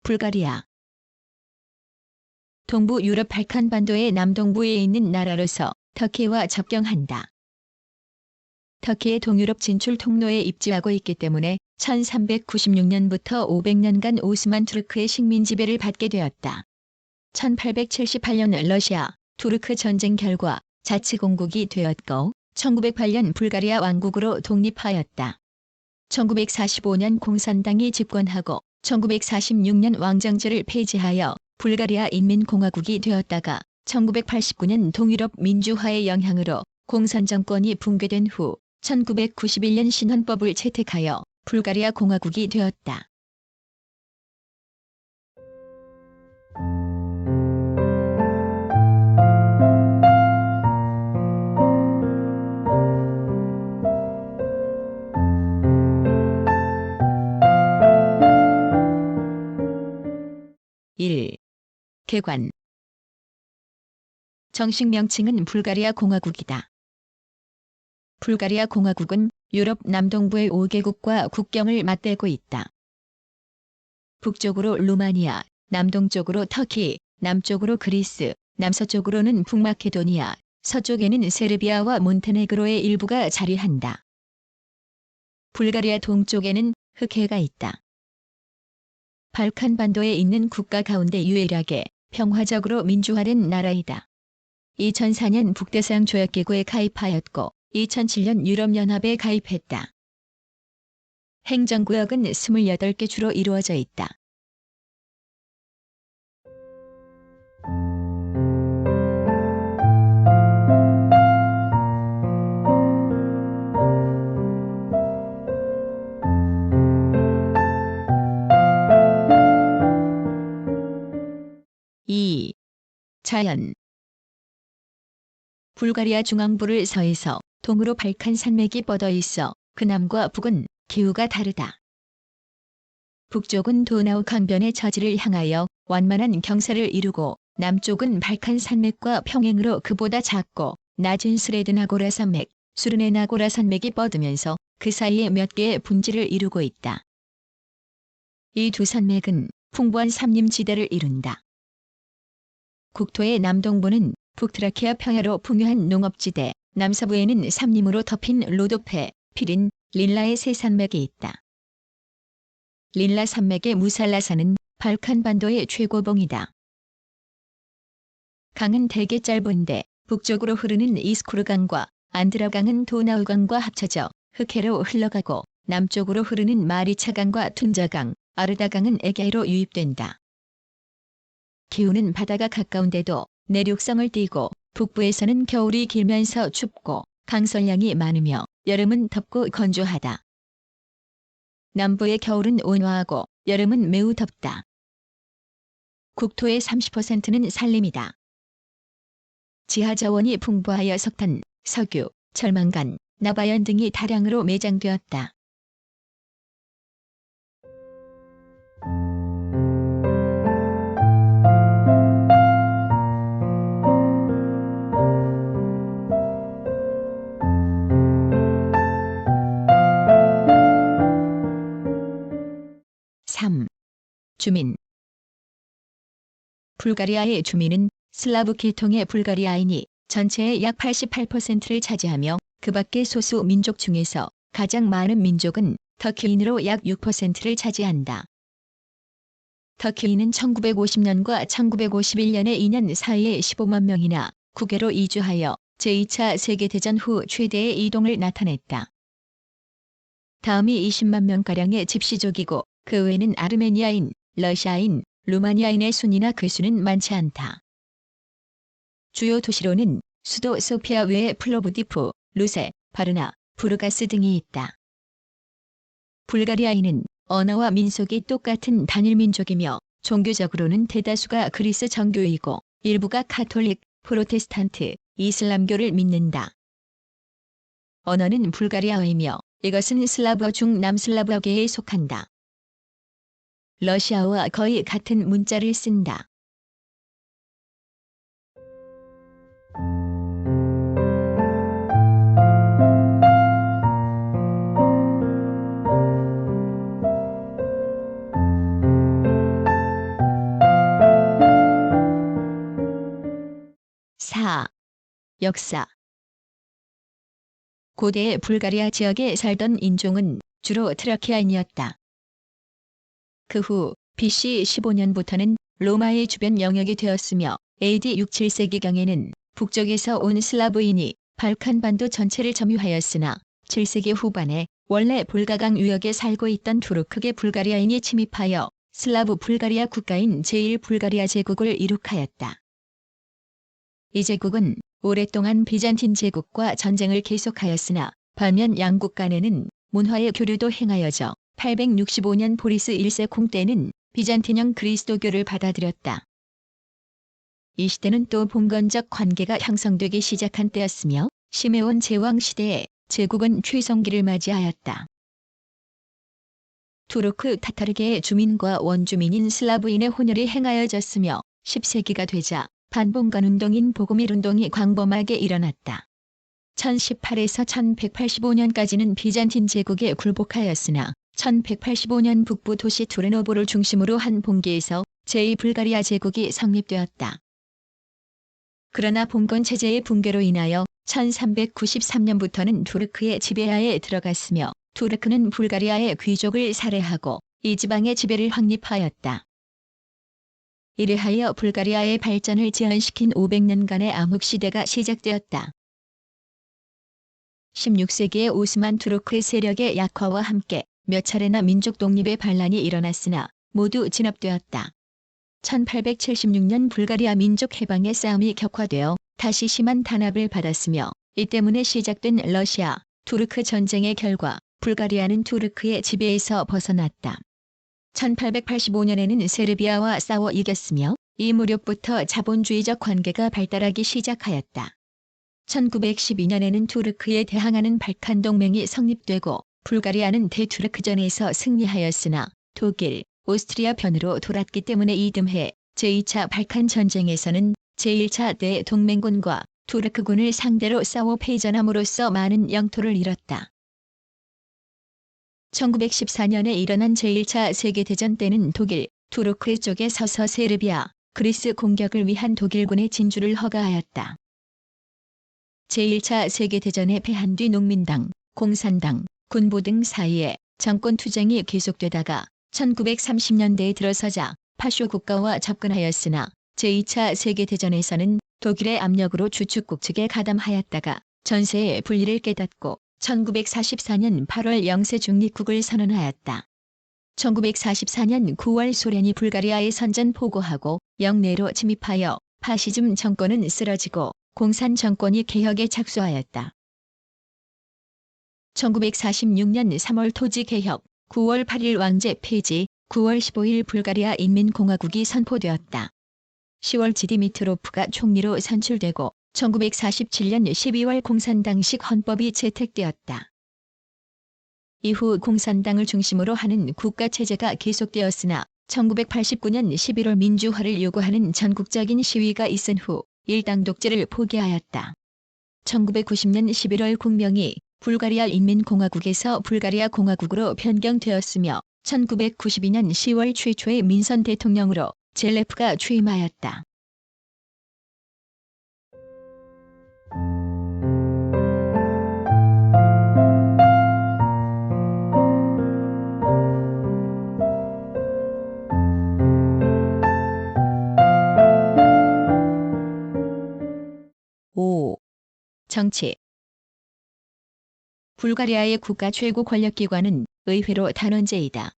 불가리아. 동부 유럽 발칸반도의 남동부에 있는 나라로서 터키와 접경한다. 터키의 동유럽 진출 통로에 입지하고 있기 때문에 1396년부터 500년간 오스만 투르크의 식민 지배를 받게 되었다. 1878년 러시아, 투르크 전쟁 결과 자치공국이 되었고 1908년 불가리아 왕국으로 독립하였다. 1945년 공산당이 집권하고 1946년 왕정제를 폐지하여 불가리아 인민공화국이 되었다가 1989년 동유럽 민주화의 영향으로 공산정권이 붕괴된 후 1991년 신헌법을 채택하여 불가리아 공화국이 되었다. 개관. 정식 명칭은 불가리아 공화국이다. 불가리아 공화국은 유럽 남동부의 5개국과 국경을 맞대고 있다. 북쪽으로 루마니아, 남동쪽으로 터키, 남쪽으로 그리스, 남서쪽으로는 북마케도니아, 서쪽에는 세르비아와 몬테네그로의 일부가 자리한다. 불가리아 동쪽에는 흑해가 있다. 발칸반도에 있는 국가 가운데 유일하게 평화적으로 민주화된 나라이다. 2004년 북대서양 조약기구에 가입하였고 2007년 유럽연합에 가입했다. 행정구역은 28개 주로 이루어져 있다. 자연. 불가리아 중앙부를 서에서 동으로 발칸 산맥이 뻗어 있어 그 남과 북은 기후가 다르다. 북쪽은 도나우 강변의 저지를 향하여 완만한 경사를 이루고 남쪽은 발칸 산맥과 평행으로 그보다 작고 낮은 스레드나고라 산맥, 수르네나고라 산맥이 뻗으면서 그 사이에 몇 개의 분지를 이루고 있다. 이 두 산맥은 풍부한 삼림지대를 이룬다. 국토의 남동부는 북트라키아 평야로 풍요한 농업지대, 남서부에는 삼림으로 덮인 로도페, 피린, 린라의 세 산맥이 있다. 린라 산맥의 무살라산은 발칸반도의 최고봉이다. 강은 대개 짧은데 북쪽으로 흐르는 이스쿠르강과 안드라강은 도나우강과 합쳐져 흑해로 흘러가고 남쪽으로 흐르는 마리차강과 툰자강, 아르다강은 에게로 유입된다. 기후는 바다가 가까운데도 내륙성을 띠고 북부에서는 겨울이 길면서 춥고 강설량이 많으며 여름은 덥고 건조하다. 남부의 겨울은 온화하고 여름은 매우 덥다. 국토의 30%는 산림이다. 지하자원이 풍부하여 석탄, 석유, 철망간, 나바연 등이 다량으로 매장되었다. 주민. 불가리아의 주민은 슬라브 계통의 불가리아인이 전체의 약 88%를 차지하며 그 밖의 소수 민족 중에서 가장 많은 민족은 터키인으로 약 6%를 차지한다. 터키인은 1950년과 1951년의 2년 사이에 15만 명이나 국외로 이주하여 제2차 세계대전 후 최대의 이동을 나타냈다. 다음이 20만 명가량의 집시족이고 그 외에는 아르메니아인, 러시아인, 루마니아인의 순이나 그 수는 많지 않다. 주요 도시로는 수도 소피아 외에 플로브디프, 루세, 바르나, 부르가스 등이 있다. 불가리아인은 언어와 민속이 똑같은 단일민족이며 종교적으로는 대다수가 그리스 정교이고 일부가 카톨릭, 프로테스탄트, 이슬람교를 믿는다. 언어는 불가리아어이며 이것은 슬라브어 중 남슬라브어계에 속한다. 러시아어와 거의 같은 문자를 쓴다. 역사. 고대 불가리아 지역에 살던 인종은 주로 트라키아인이었다. 그 후 BC 15년부터는 로마의 주변 영역이 되었으며 AD 6, 7세기경에는 북쪽에서 온 슬라브인이 발칸반도 전체를 점유하였으나 7세기 후반에 원래 볼가강 유역에 살고 있던 투르크계 불가리아인이 침입하여 슬라브 불가리아 국가인 제1불가리아 제국을 이룩하였다. 이 제국은 오랫동안 비잔틴 제국과 전쟁을 계속하였으나 반면 양국 간에는 문화의 교류도 행하여져 865년 보리스 1세 콩 때는 비잔틴형 그리스도교를 받아들였다. 이 시대는 또 봉건적 관계가 형성되기 시작한 때였으며 시메온 제왕 시대에 제국은 최성기를 맞이하였다. 투르크 타타르계의 주민과 원주민인 슬라브인의 혼혈이 행하여졌으며 10세기가 되자 반봉건 운동인 보고밀 운동이 광범하게 일어났다. 1018에서 1185년까지는 비잔틴 제국에 굴복하였으나 1185년 북부 도시 투르노보를 중심으로 한 봉기에서 제2불가리아 제국이 성립되었다. 그러나 봉건 체제의 붕괴로 인하여 1393년부터는 투르크의 지배하에 들어갔으며 투르크는 불가리아의 귀족을 살해하고 이 지방의 지배를 확립하였다. 이래하여 불가리아의 발전을 제한시킨 500년간의 암흑시대가 시작되었다. 16세기에 오스만 투르크의 세력의 약화와 함께 몇 차례나 민족 독립의 반란이 일어났으나 모두 진압되었다. 1876년 불가리아 민족 해방의 싸움이 격화되어 다시 심한 탄압을 받았으며 이 때문에 시작된 러시아, 투르크 전쟁의 결과 불가리아는 투르크의 지배에서 벗어났다. 1885년에는 세르비아와 싸워 이겼으며 이 무렵부터 자본주의적 관계가 발달하기 시작하였다. 1912년에는 투르크에 대항하는 발칸 동맹이 성립되고 불가리아는 대투르크전에서 승리하였으나 독일, 오스트리아 편으로 돌았기 때문에 이듬해 제2차 발칸 전쟁에서는 제1차 대동맹군과 투르크군을 상대로 싸워 패전함으로써 많은 영토를 잃었다. 1914년에 일어난 제1차 세계대전 때는 독일, 투르크 쪽에 서서 세르비아, 그리스 공격을 위한 독일군의 진주를 허가하였다. 제1차 세계대전에 패한 뒤 농민당, 공산당, 군부 등 사이에 정권투쟁이 계속되다가 1930년대에 들어서자 파쇼 국가와 접근하였으나 제2차 세계대전에서는 독일의 압력으로 주축국 측에 가담하였다가 전세의 분리를 깨닫고 1944년 8월 영세 중립국을 선언하였다. 1944년 9월 소련이 불가리아에 선전 포고하고 영내로 침입하여 파시즘 정권은 쓰러지고 공산 정권이 개혁에 착수하였다. 1946년 3월 토지개혁, 9월 8일 왕제 폐지, 9월 15일 불가리아 인민공화국이 선포되었다. 10월 지디미트로프가 총리로 선출되고 1947년 12월 공산당식 헌법이 채택되었다. 이후 공산당을 중심으로 하는 국가체제가 계속되었으나 1989년 11월 민주화를 요구하는 전국적인 시위가 있은 후 일당 독재를 포기하였다. 1990년 11월 국명이 불가리아 인민공화국에서 불가리아 공화국으로 변경되었으며 1992년 10월 최초의 민선 대통령으로 젤레프가 취임하였다. 정치. 불가리아의 국가 최고 권력기관은 의회로 단원제이다.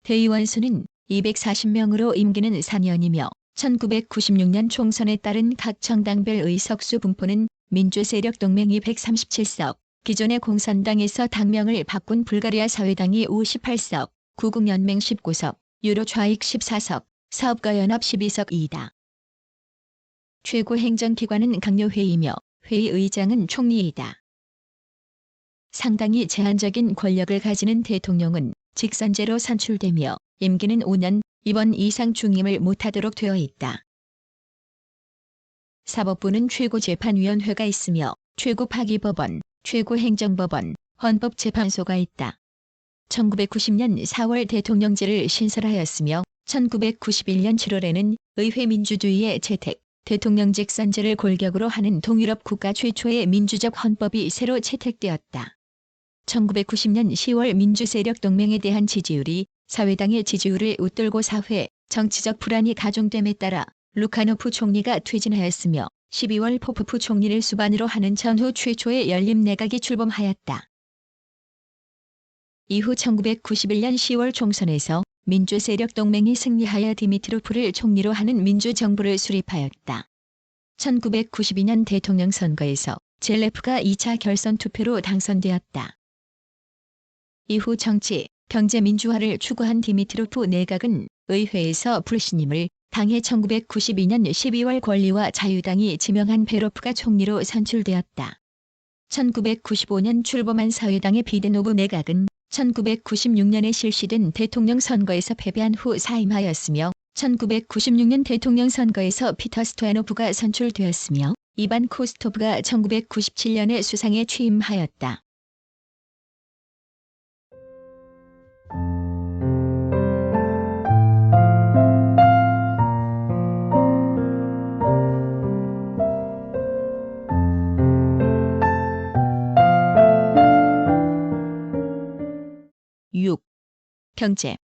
대의원 수는 240명으로 임기는 4년이며 1996년 총선에 따른 각 정당별 의석수 분포는 민주세력 동맹이 137석, 기존의 공산당에서 당명을 바꾼 불가리아 사회당이 58석, 구국연맹 19석, 유로좌익 14석, 사업가연합 12석이다. 최고 행정기관은 강요회의며 회의 의장은 총리이다. 상당히 제한적인 권력을 가지는 대통령은 직선제로 선출되며 임기는 5년, 2번 이상 중임을 못하도록 되어 있다. 사법부는 최고재판위원회가 있으며 최고파기법원, 최고행정법원, 헌법재판소가 있다. 1990년 4월 대통령제를 신설하였으며 1991년 7월에는 의회 민주주의의 채택, 대통령직 선제를 골격으로 하는 동유럽 국가 최초의 민주적 헌법이 새로 채택되었다. 1990년 10월 민주세력 동맹에 대한 지지율이 사회당의 지지율을 웃돌고 사회, 정치적 불안이 가중됨에 따라 루카노프 총리가 퇴진하였으며 12월 포포프 총리를 수반으로 하는 전후 최초의 연립 내각이 출범하였다. 이후 1991년 10월 총선에서 민주세력 동맹이 승리하여 디미트로프를 총리로 하는 민주정부를 수립하였다. 1992년 대통령 선거에서 젤레프가 2차 결선 투표로 당선되었다. 이후 정치, 경제 민주화를 추구한 디미트로프 내각은 의회에서 불신임을 당해 1992년 12월 권리와 자유당이 지명한 베로프가 총리로 선출되었다. 1995년 출범한 사회당의 비데노브 내각은 1996년에 실시된 대통령 선거에서 패배한 후 사임하였으며 1996년 대통령 선거에서 피터 스토야노프가 선출되었으며 이반 코스토프가 1997년에 수상에 취임하였다. 경제.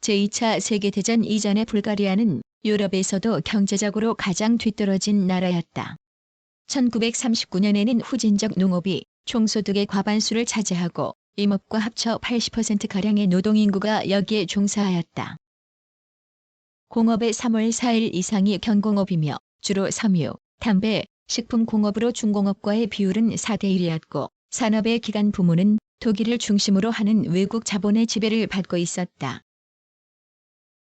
제2차 세계대전 이전의 불가리아는 유럽에서도 경제적으로 가장 뒤떨어진 나라였다. 1939년에는 후진적 농업이 총소득의 과반수를 차지하고 임업과 합쳐 80%가량의 노동인구가 여기에 종사하였다. 공업의 3월 4일 이상이 경공업이며 주로 섬유, 담배, 식품공업으로 중공업과의 비율은 4대1이었고 산업의 기간 부문은 독일을 중심으로 하는 외국 자본의 지배를 받고 있었다.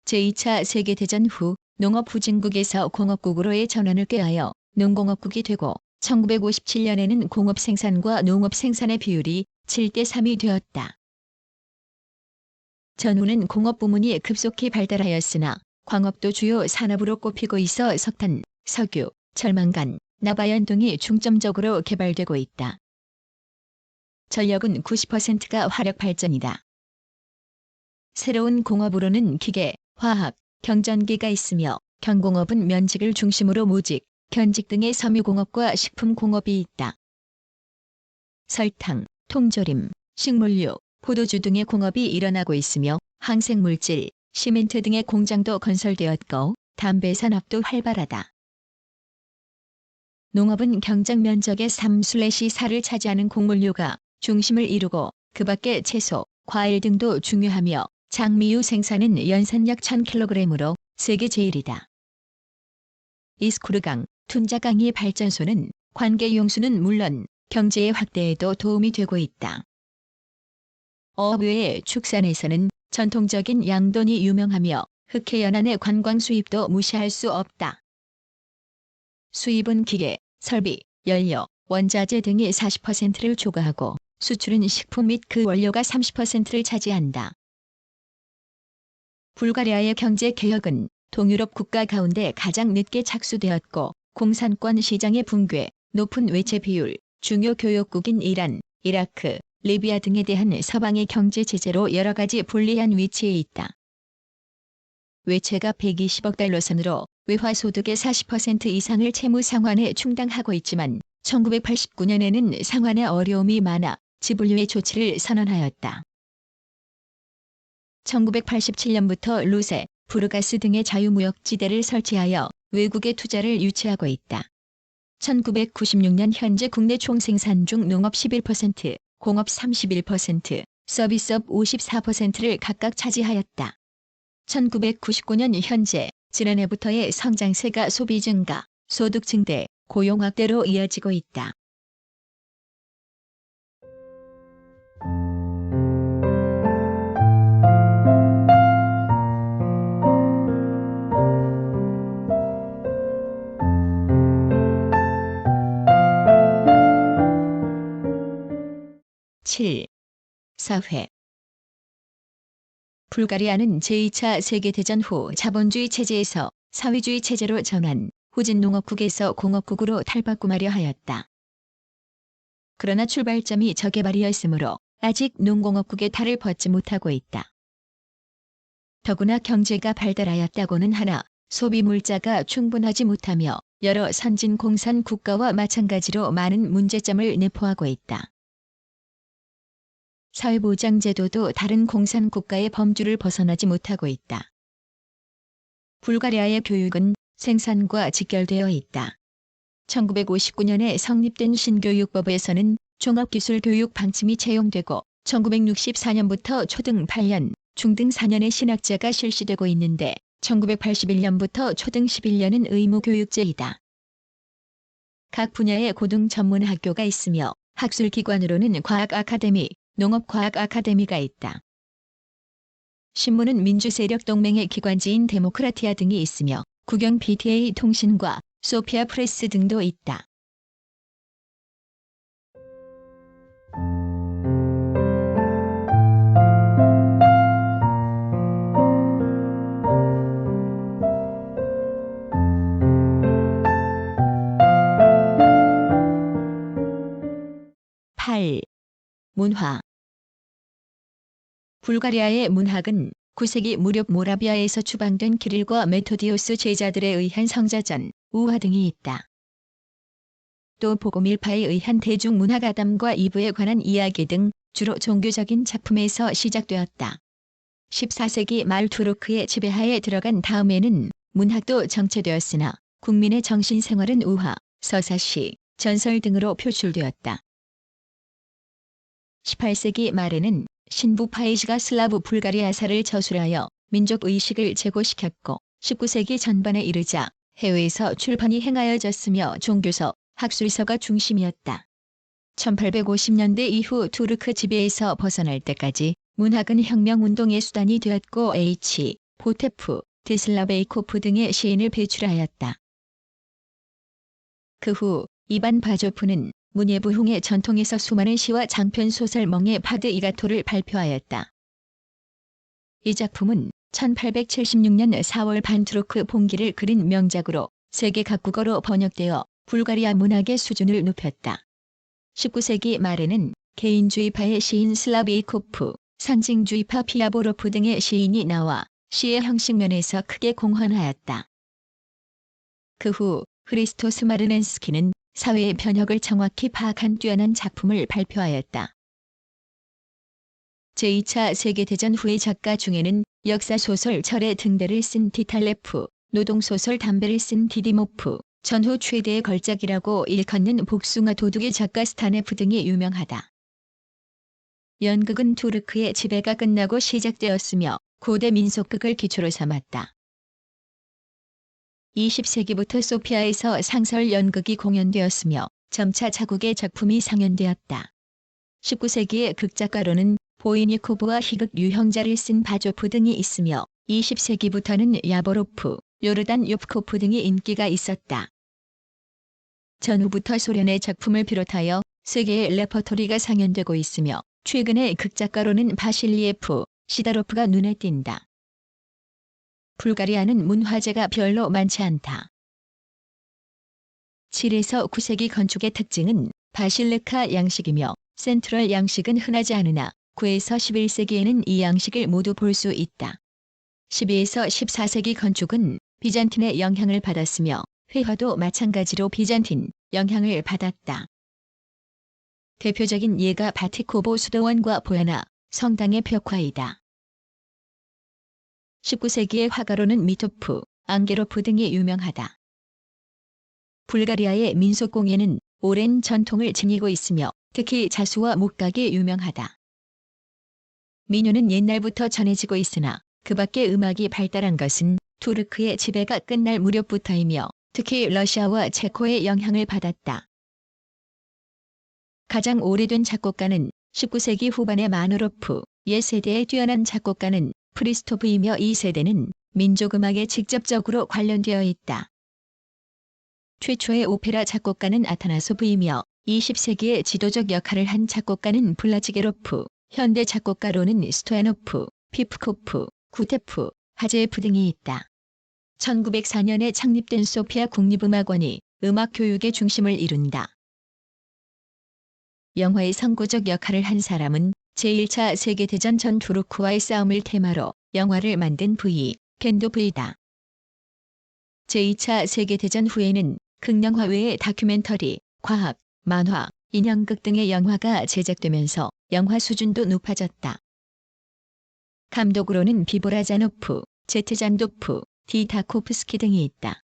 제2차 세계대전 후 농업 후진국에서 공업국으로의 전환을 꾀하여 농공업국이 되고 1957년에는 공업 생산과 농업 생산의 비율이 7대3이 되었다. 전후는 공업 부문이 급속히 발달하였으나 광업도 주요 산업으로 꼽히고 있어 석탄, 석유, 철망간, 나바연 등이 중점적으로 개발되고 있다. 전력은 90%가 화력 발전이다. 새로운 공업으로는 기계, 화학, 경전기가 있으며 경공업은 면직을 중심으로 모직, 견직 등의 섬유공업과 식품공업이 있다. 설탕, 통조림, 식물류, 포도주 등의 공업이 일어나고 있으며 항생물질, 시멘트 등의 공장도 건설되었고 담배 산업도 활발하다. 농업은 경작 면적의 3/4를 차지하는 곡물류가 중심을 이루고 그 밖에 채소, 과일 등도 중요하며 장미유 생산은 연산약 1000kg으로 세계 제일이다. 이스쿠르강, 툰자강이 발전소는 관계 용수는 물론 경제의 확대에도 도움이 되고 있다. 어업 외에 축산에서는 전통적인 양돈이 유명하며 흑해연안의 관광 수입도 무시할 수 없다. 수입은 기계, 설비, 연료, 원자재 등이 40%를 초과하고 수출은 식품 및 그 원료가 30%를 차지한다. 불가리아의 경제 개혁은 동유럽 국가 가운데 가장 늦게 착수되었고 공산권 시장의 붕괴, 높은 외채 비율, 중요 교역국인 이란, 이라크, 리비아 등에 대한 서방의 경제 제재로 여러 가지 불리한 위치에 있다. 외채가 120억 달러 선으로 외화 소득의 40% 이상을 채무 상환에 충당하고 있지만 1989년에는 상환에 어려움이 많아 지불유예 조치를 선언하였다. 1987년부터 루세, 부르가스 등의 자유무역지대를 설치하여 외국의 투자를 유치하고 있다. 1996년 현재 국내 총생산 중 농업 11%, 공업 31%, 서비스업 54%를 각각 차지하였다. 1999년 현재 지난해부터의 성장세가 소비 증가, 소득 증대, 고용 확대로 이어지고 있다. 사회. 불가리아는 제2차 세계대전 후 자본주의 체제에서 사회주의 체제로 전환, 후진 농업국에서 공업국으로 탈바꿈하려 하였다. 그러나 출발점이 저개발이었으므로 아직 농공업국의 탈을 벗지 못하고 있다. 더구나 경제가 발달하였다고는 하나 소비 물자가 충분하지 못하며 여러 선진 공산 국가와 마찬가지로 많은 문제점을 내포하고 있다. 사회보장제도도 다른 공산 국가의 범주를 벗어나지 못하고 있다. 불가리아의 교육은 생산과 직결되어 있다. 1959년에 성립된 신교육법에서는 종합기술교육 방침이 채용되고 1964년부터 초등 8년, 중등 4년의 신학제가 실시되고 있는데 1981년부터 초등 11년은 의무교육제이다. 각 분야의 고등 전문 학교가 있으며 학술기관으로는 과학 아카데미, 농업과학 아카데미가 있다. 신문은 민주세력 동맹의 기관지인 데모크라티아 등이 있으며 국영 PTA 통신과 소피아 프레스 등도 있다. 문화. 불가리아의 문학은 9세기 무렵 모라비아에서 추방된 기릴과 메토디우스 제자들에 의한 성자전, 우화 등이 있다. 또 보고밀파에 의한 대중문학 아담과 이브에 관한 이야기 등 주로 종교적인 작품에서 시작되었다. 14세기 말 투르크의 지배하에 들어간 다음에는 문학도 정체되었으나 국민의 정신생활은 우화, 서사시, 전설 등으로 표출되었다. 18세기 말에는 신부 파이시가 슬라브 불가리아사를 저술하여 민족의식을 제고시켰고 19세기 전반에 이르자 해외에서 출판이 행하여졌으며 종교서, 학술서가 중심이었다. 1850년대 이후 투르크 지배에서 벗어날 때까지 문학은 혁명운동의 수단이 되었고 포테프, 데슬라베이코프 등의 시인을 배출하였다. 그 후 이반 바조프는 문예부흥의 전통에서 수많은 시와 장편 소설 멍에 파드 이가토를 발표하였다. 이 작품은 1876년 4월 반투르크 봉기를 그린 명작으로 세계 각국어로 번역되어 불가리아 문학의 수준을 높였다. 19세기 말에는 개인주의파의 시인 슬라베이코프, 상징주의파 피아보로프 등의 시인이 나와 시의 형식면에서 크게 공헌하였다. 그 후 흐리스토스 마르넨스키는 사회의 변혁을 정확히 파악한 뛰어난 작품을 발표하였다. 제2차 세계대전 후의 작가 중에는 역사소설 철의 등대를 쓴 디탈레프, 노동소설 담배를 쓴 디디모프, 전후 최대의 걸작이라고 일컫는 복숭아 도둑의 작가 스타네프 등이 유명하다. 연극은 투르크의 지배가 끝나고 시작되었으며 고대 민속극을 기초로 삼았다. 20세기부터 소피아에서 상설 연극이 공연되었으며 점차 자국의 작품이 상연되었다. 19세기의 극작가로는 보이니코브와 희극 유형자를 쓴 바조프 등이 있으며 20세기부터는 야보로프, 요르단 요프코프 등이 인기가 있었다. 전후부터 소련의 작품을 비롯하여 세계의 레퍼토리가 상연되고 있으며 최근의 극작가로는 바실리에프, 시다로프가 눈에 띈다. 불가리아는 문화재가 별로 많지 않다. 7에서 9세기 건축의 특징은 바실레카 양식이며 센트럴 양식은 흔하지 않으나 9에서 11세기에는 이 양식을 모두 볼 수 있다. 12에서 14세기 건축은 비잔틴의 영향을 받았으며 회화도 마찬가지로 비잔틴 영향을 받았다. 대표적인 예가 바티코보 수도원과 보야나 성당의 벽화이다. 19세기의 화가로는 미토프, 앙게로프 등이 유명하다. 불가리아의 민속공예는 오랜 전통을 지니고 있으며 특히 자수와 목각이 유명하다. 민요는 옛날부터 전해지고 있으나 그 밖에 음악이 발달한 것은 투르크의 지배가 끝날 무렵부터이며 특히 러시아와 체코의 영향을 받았다. 가장 오래된 작곡가는 19세기 후반의 마누로프, 옛세대의 뛰어난 작곡가는 프리스토프이며 이 세대는 민족음악에 직접적으로 관련되어 있다. 최초의 오페라 작곡가는 아타나소프이며 20세기의 지도적 역할을 한 작곡가는 블라지게로프, 현대 작곡가로는 스토야노프, 피프코프, 구테프, 하제예프 등이 있다. 1904년에 창립된 소피아 국립음악원이 음악 교육의 중심을 이룬다. 영화의 선구적 역할을 한 사람은 제1차 세계대전 전 투르크와의 싸움을 테마로 영화를 만든 V. 펜도프이다. 제2차 세계대전 후에는 극영화 외에 다큐멘터리, 과학, 만화, 인형극 등의 영화가 제작되면서 영화 수준도 높아졌다. 감독으로는 비보라 자노프, 제트 잔도프, 디 다코프스키 등이 있다.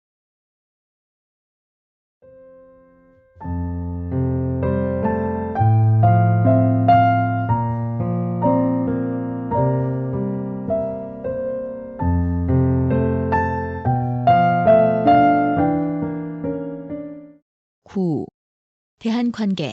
대한관계.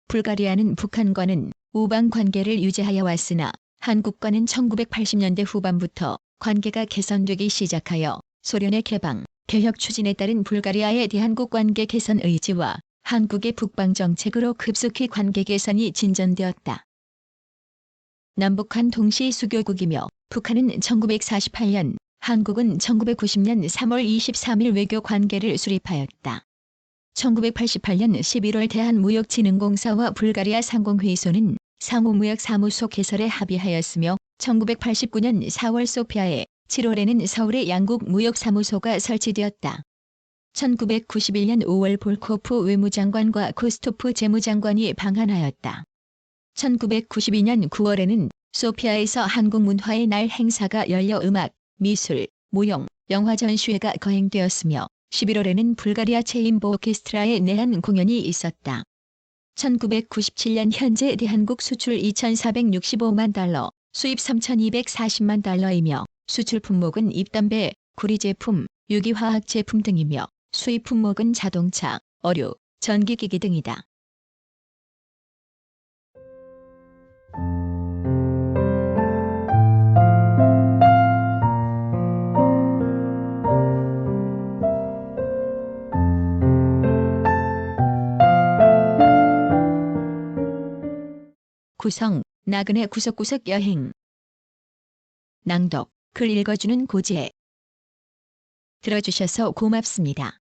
불가리아는 북한과는 우방 관계를 유지하여 왔으나 한국과는 1980년대 후반부터 관계가 개선되기 시작하여 소련의 개방, 개혁 추진에 따른 불가리아의 대한국 관계 개선 의지와 한국의 북방 정책으로 급속히 관계 개선이 진전되었다. 남북한 동시 수교국이며 북한은 1948년, 한국은 1990년 3월 23일 외교 관계를 수립하였다. 1988년 11월 대한무역진흥공사와 불가리아 상공회의소는 상호무역사무소 개설에 합의하였으며 1989년 4월 소피아에 7월에는 서울에 양국 무역사무소가 설치되었다. 1991년 5월 볼코프 외무장관과 코스토프 재무장관이 방한하였다. 1992년 9월에는 소피아에서 한국문화의 날 행사가 열려 음악, 미술, 무용, 영화 전시회가 거행되었으며 11월에는 불가리아 체인보 오케스트라의 내한 공연이 있었다. 1997년 현재 대한국 수출 2,465만 달러, 수입 3,240만 달러이며 수출 품목은 입담배, 구리제품, 유기화학 제품 등이며 수입 품목은 자동차, 어류, 전기기기 등이다. 구성, 나그네 구석구석 여행. 낭독, 글 읽어주는 고지혜. 들어주셔서 고맙습니다.